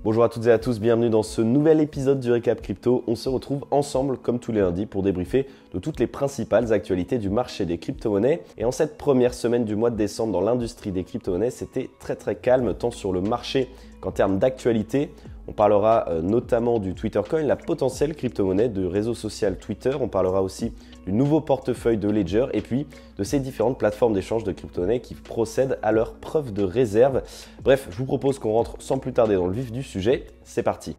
Bonjour à toutes et à tous, bienvenue dans ce nouvel épisode du Récap Crypto. On se retrouve ensemble comme tous les lundis pour débriefer de toutes les principales actualités du marché des crypto-monnaies. Et en cette première semaine du mois de décembre dans l'industrie des crypto-monnaies, c'était très calme tant sur le marché qu'en termes d'actualité. On parlera notamment du Twitter Coin, la potentielle crypto-monnaie de réseau social Twitter. On parlera aussi du nouveau portefeuille de Ledger et puis de ces différentes plateformes d'échange de crypto-monnaies qui procèdent à leur preuve de réserve. Bref, je vous propose qu'on rentre sans plus tarder dans le vif du sujet. C'est parti.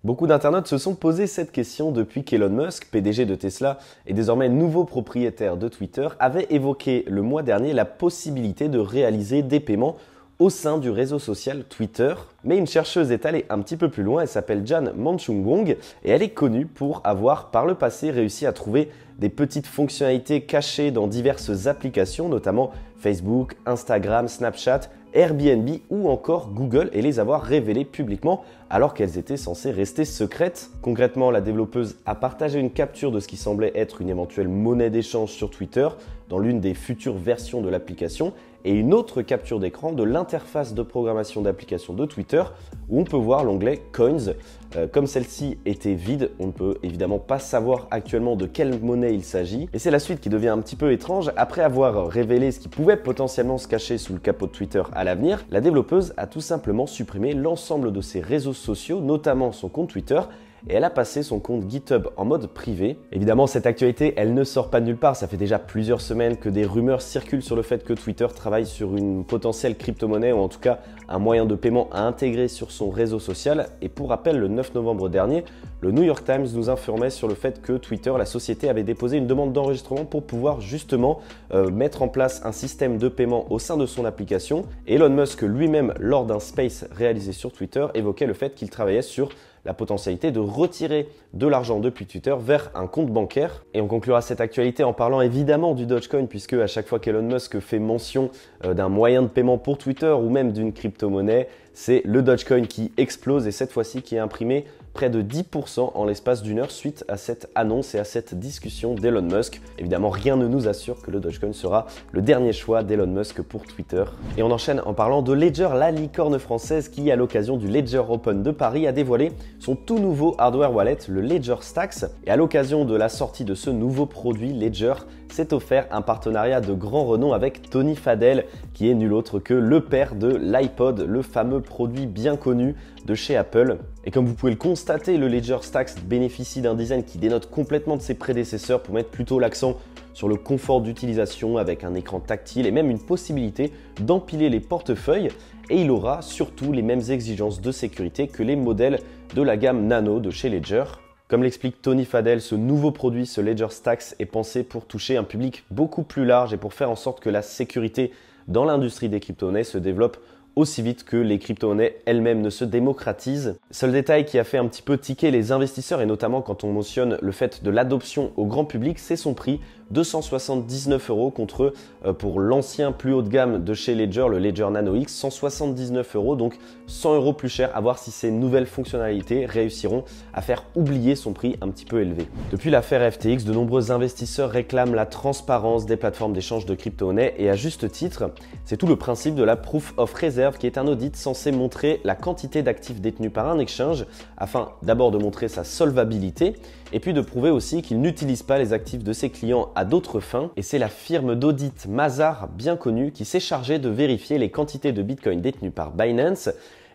Beaucoup d'internautes se sont posé cette question depuis qu'Elon Musk, PDG de Tesla et désormais nouveau propriétaire de Twitter, avait évoqué le mois dernier la possibilité de réaliser des paiements au sein du réseau social Twitter. Mais une chercheuse est allée un petit peu plus loin, elle s'appelle Jan Manchung-Wong et elle est connue pour avoir par le passé réussi à trouver des petites fonctionnalités cachées dans diverses applications, notamment Facebook, Instagram, Snapchat, Airbnb ou encore Google et les avoir révélées publiquement alors qu'elles étaient censées rester secrètes. Concrètement, la développeuse a partagé une capture de ce qui semblait être une éventuelle monnaie d'échange sur Twitter dans l'une des futures versions de l'application et une autre capture d'écran de l'interface de programmation d'application de Twitter où on peut voir l'onglet Coins. Comme celle-ci était vide, on ne peut évidemment pas savoir actuellement de quelle monnaie il s'agit. Et c'est la suite qui devient un petit peu étrange. Après avoir révélé ce qui pouvait potentiellement se cacher sous le capot de Twitter à l'avenir, la développeuse a tout simplement supprimé l'ensemble de ses réseaux sociaux, notamment son compte Twitter, et elle a passé son compte GitHub en mode privé. Évidemment, cette actualité, elle ne sort pas de nulle part. Ça fait déjà plusieurs semaines que des rumeurs circulent sur le fait que Twitter travaille sur une potentielle crypto-monnaie ou en tout cas un moyen de paiement à intégrer sur son réseau social. Et pour rappel, le 9 novembre dernier, le New York Times nous informait sur le fait que Twitter, la société, avait déposé une demande d'enregistrement pour pouvoir justement mettre en place un système de paiement au sein de son application. Et Elon Musk lui-même, lors d'un space réalisé sur Twitter, évoquait le fait qu'il travaillait sur la potentialité de retirer de l'argent depuis Twitter vers un compte bancaire. Et on conclura cette actualité en parlant évidemment du Dogecoin puisque à chaque fois qu'Elon Musk fait mention d'un moyen de paiement pour Twitter ou même d'une crypto-monnaie, c'est le Dogecoin qui explose et cette fois-ci qui a imprimé près de 10% en l'espace d'une heure suite à cette annonce et à cette discussion d'Elon Musk. Évidemment, rien ne nous assure que le Dogecoin sera le dernier choix d'Elon Musk pour Twitter. Et on enchaîne en parlant de Ledger, la licorne française qui, à l'occasion du Ledger Open de Paris, a dévoilé son tout nouveau hardware wallet, le Ledger Stacks. Et à l'occasion de la sortie de ce nouveau produit, Ledger s'est offert un partenariat de grand renom avec Tony Fadell, qui est nul autre que le père de l'iPod, le fameux produit bien connu de chez Apple. Et comme vous pouvez le constater, le Ledger Stacks bénéficie d'un design qui dénote complètement de ses prédécesseurs pour mettre plutôt l'accent sur le confort d'utilisation avec un écran tactile et même une possibilité d'empiler les portefeuilles. Et il aura surtout les mêmes exigences de sécurité que les modèles de la gamme Nano de chez Ledger. Comme l'explique Tony Fadell, ce nouveau produit, ce Ledger Stacks, est pensé pour toucher un public beaucoup plus large et pour faire en sorte que la sécurité dans l'industrie des crypto-monnaies se développe aussi vite que les crypto-monnaies elles-mêmes ne se démocratisent. Seul détail qui a fait un petit peu tiquer les investisseurs et notamment quand on mentionne le fait de l'adoption au grand public, c'est son prix, 279 € contre pour l'ancien plus haut de gamme de chez Ledger, le Ledger Nano X, 179 €, donc 100 € plus cher, à voir si ces nouvelles fonctionnalités réussiront à faire oublier son prix un petit peu élevé. Depuis l'affaire FTX, de nombreux investisseurs réclament la transparence des plateformes d'échange de crypto-monnaies et à juste titre, c'est tout le principe de la Proof of Reserve qui est un audit censé montrer la quantité d'actifs détenus par un exchange afin d'abord de montrer sa solvabilité et puis de prouver aussi qu'il n'utilise pas les actifs de ses clients à d'autres fins. Et c'est la firme d'audit Mazars, bien connue, qui s'est chargée de vérifier les quantités de Bitcoin détenues par Binance.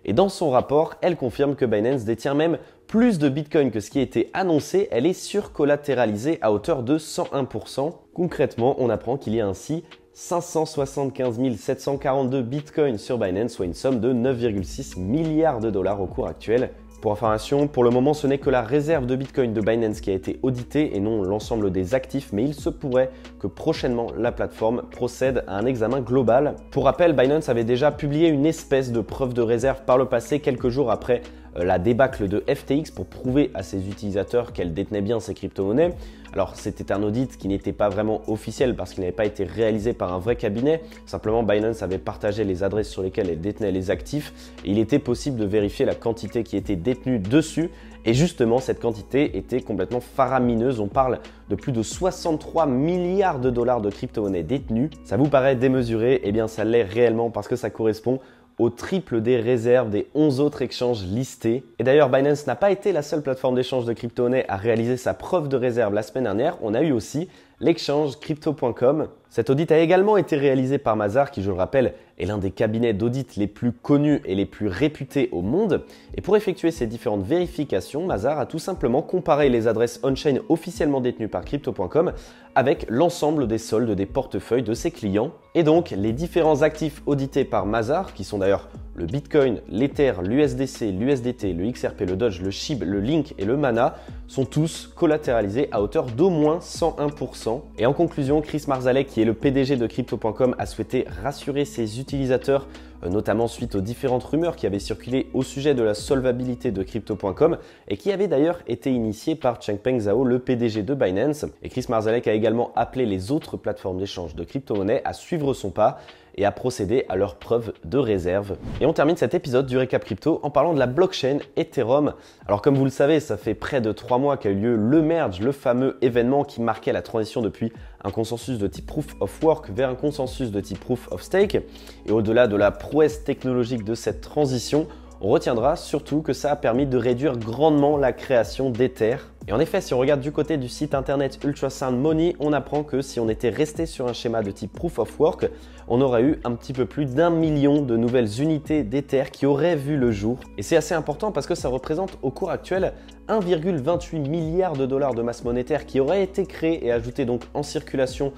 Et dans son rapport, elle confirme que Binance détient même plus de Bitcoin que ce qui était annoncé. Elle est surcollatéralisée à hauteur de 101%. Concrètement, on apprend qu'il y a ainsi 575 742 Bitcoins sur Binance, soit une somme de 9,6 milliards de dollars au cours actuel. Pour information, pour le moment, ce n'est que la réserve de Bitcoin de Binance qui a été auditée et non l'ensemble des actifs, mais il se pourrait que prochainement la plateforme procède à un examen global. Pour rappel, Binance avait déjà publié une espèce de preuve de réserve par le passé, quelques jours après la débâcle de FTX pour prouver à ses utilisateurs qu'elle détenait bien ces crypto-monnaies. Alors c'était un audit qui n'était pas vraiment officiel parce qu'il n'avait pas été réalisé par un vrai cabinet. Simplement Binance avait partagé les adresses sur lesquelles elle détenait les actifs et il était possible de vérifier la quantité qui était détenue dessus. Et justement, cette quantité était complètement faramineuse. On parle de plus de 63 milliards de dollars de crypto-monnaies détenues. Ça vous paraît démesuré? Eh bien, ça l'est réellement parce que ça correspond au triple des réserves des 11 autres exchanges listés. Et d'ailleurs, Binance n'a pas été la seule plateforme d'échange de crypto-monnaies à réaliser sa preuve de réserve la semaine dernière. On a eu aussi l'exchange Crypto.com. Cet audit a également été réalisé par Mazars, qui, je le rappelle, est l'un des cabinets d'audit les plus connus et les plus réputés au monde. Et pour effectuer ces différentes vérifications, Mazars a tout simplement comparé les adresses on-chain officiellement détenues par Crypto.com avec l'ensemble des soldes des portefeuilles de ses clients. Et donc, les différents actifs audités par Mazars, qui sont d'ailleurs le Bitcoin, l'Ether, l'USDC, l'USDT, le XRP, le Doge, le SHIB, le Link et le Mana, sont tous collatéralisés à hauteur d'au moins 101%. Et en conclusion, Chris Marszalek, qui est le PDG de Crypto.com, a souhaité rassurer ses utilisateurs, notamment suite aux différentes rumeurs qui avaient circulé au sujet de la solvabilité de Crypto.com et qui avaient d'ailleurs été initiées par Changpeng Zhao, le PDG de Binance. Et Chris Marszalek a également appelé les autres plateformes d'échange de crypto-monnaies à suivre son pas et à procéder à leur preuve de réserve. Et on termine cet épisode du Récap Crypto en parlant de la blockchain Ethereum. Alors comme vous le savez, ça fait près de 3 mois qu'a eu lieu le merge, le fameux événement qui marquait la transition depuis un consensus de type Proof of Work vers un consensus de type Proof of Stake. Et au-delà de la prouesse technologique de cette transition, on retiendra surtout que ça a permis de réduire grandement la création d'Ether. Et en effet, si on regarde du côté du site internet Ultrasound Money, on apprend que si on était resté sur un schéma de type Proof of Work, on aurait eu un petit peu plus d'1 million de nouvelles unités d'Ether qui auraient vu le jour. Et c'est assez important parce que ça représente au cours actuel 1,28 milliard de dollars de masse monétaire qui auraient été créés et ajoutés donc en circulation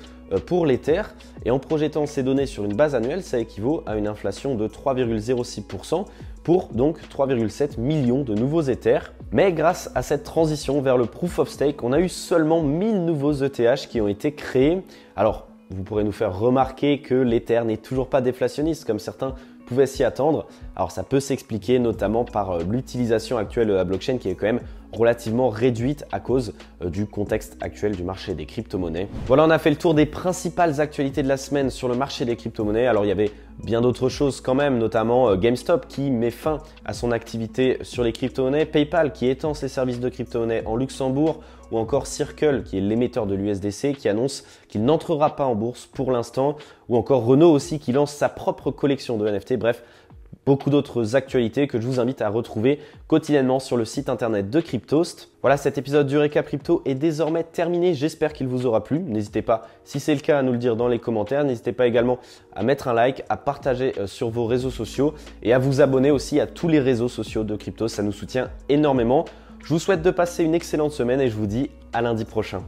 pour l'Ether. Et en projetant ces données sur une base annuelle, ça équivaut à une inflation de 3,06% pour donc 3,7 millions de nouveaux Ethers. Mais grâce à cette transition vers le Proof of Stake, on a eu seulement 1000 nouveaux ETH qui ont été créés. Alors, vous pourrez nous faire remarquer que l'Ether n'est toujours pas déflationniste comme certains pouvaient s'y attendre. Alors ça peut s'expliquer notamment par l'utilisation actuelle de la blockchain qui est quand même relativement réduite à cause du contexte actuel du marché des crypto-monnaies. Voilà, on a fait le tour des principales actualités de la semaine sur le marché des crypto-monnaies. Alors il y avait bien d'autres choses quand même, notamment GameStop qui met fin à son activité sur les crypto-monnaies, PayPal qui étend ses services de crypto-monnaies en Luxembourg, ou encore Circle qui est l'émetteur de l'USDC qui annonce qu'il n'entrera pas en bourse pour l'instant, ou encore Renault aussi qui lance sa propre collection de NFT. Bref, beaucoup d'autres actualités que je vous invite à retrouver quotidiennement sur le site internet de Cryptost. Voilà, cet épisode du Récap Crypto est désormais terminé. J'espère qu'il vous aura plu. N'hésitez pas, si c'est le cas, à nous le dire dans les commentaires. N'hésitez pas également à mettre un like, à partager sur vos réseaux sociaux et à vous abonner aussi à tous les réseaux sociaux de Cryptost. Ça nous soutient énormément. Je vous souhaite de passer une excellente semaine et je vous dis à lundi prochain.